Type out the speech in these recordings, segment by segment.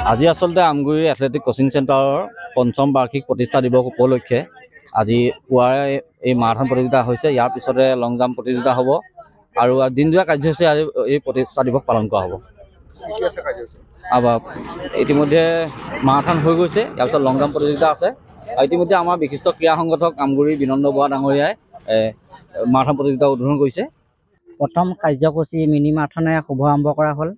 আজি আচলতে Amguri athletic coaching চেণ্টাৰৰ পঞ্চম বাৰ্ষিক প্ৰতিষ্ঠা দিৱস উপলক্ষে আজি পুৱাই এই মাৰাথন প্ৰতিযোগিতা হৈছে। ইয়াৰ পিছতে লং জাম্প প্ৰতিযোগিতা হ'ব আৰু দিনজোৰা কাৰ্যসূচী আজি এই প্ৰতিষ্ঠা দিৱস পালন কৰা হ'ব। ইতিমধ্যে মাৰাথন হৈ গৈছে, ইয়াৰ পিছত লং জাম্প প্ৰতিযোগিতা আছে। ইতিমধ্যে আমাৰ বিশিষ্ট ক্ৰীড়া সংগঠক আমগুৰি বিনন্দ বৰা ডাঙৰীয়াই মাৰাথন প্ৰতিযোগিতা উদ্বোধন কৰিছে। প্ৰথম কাৰ্যসূচী মিনি মাৰাথনে শুভাৰম্ভ কৰা হ'ল।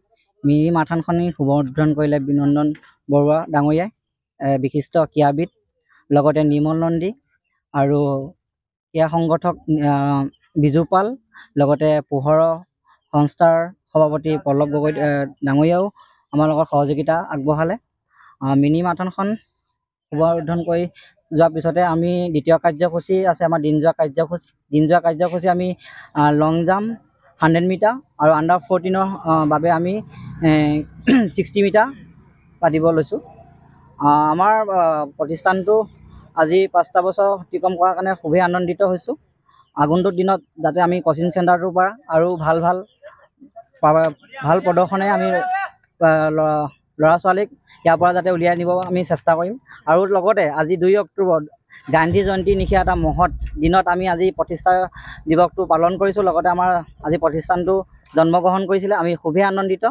মিনি মাৰাথনখনি শুভ উদ্বোধন কৰিলে বিনন্দন বৰুৱা ডাঙৰীয়াই, বিশিষ্ট ক্ৰীড়াবিদ, লগতে নিৰ্মল নন্দী আৰু ক্ৰীড়া সংগঠক বিজু পাল, লগতে পোহৰ সংস্থাৰ সভাপতি পল্লৱ গগৈ ডাঙৰীয়াও আমাৰ লগত সহযোগিতা আগবঢ়ালে। মিনি মাৰাথনখন শুভ উদ্বোধন কৰি যোৱাৰ পিছতে আমি দ্বিতীয় কাৰ্যসূচী আছে আমাৰ দিনজোৰা কাৰ্যসূচী আমি লং জাম্প 100 মিটাৰ আৰু আণ্ডাৰ 14ৰ বাবে আমি 60 মিটাৰ পাতিব লৈছোঁ। আমাৰ প্ৰতিষ্ঠানটো আজি 5টা বছৰ অতিক্ৰম কৰাৰ কাৰণে খুবেই আনন্দিত হৈছোঁ। আগন্তুক দিনত যাতে আমি কোচিং চেণ্টাৰটোৰ পৰা আৰু ভাল প্ৰদৰ্শনে আমি ল'ৰা ছোৱালীক ইয়াৰ পৰা যাতে উলিয়াই নিব আমি চেষ্টা কৰিম। আৰু লগতে আজি 2 অক্টোবৰত গান্ধী জয়ন্তী নিশা এটা মহৎ দিনত আমি আজি প্ৰতিষ্ঠা দিৱসটো পালন কৰিছোঁ। লগতে আমাৰ আজি প্ৰতিষ্ঠানটো জন্মগ্ৰহণ কৰিছিলে, আমি খুবেই আনন্দিত।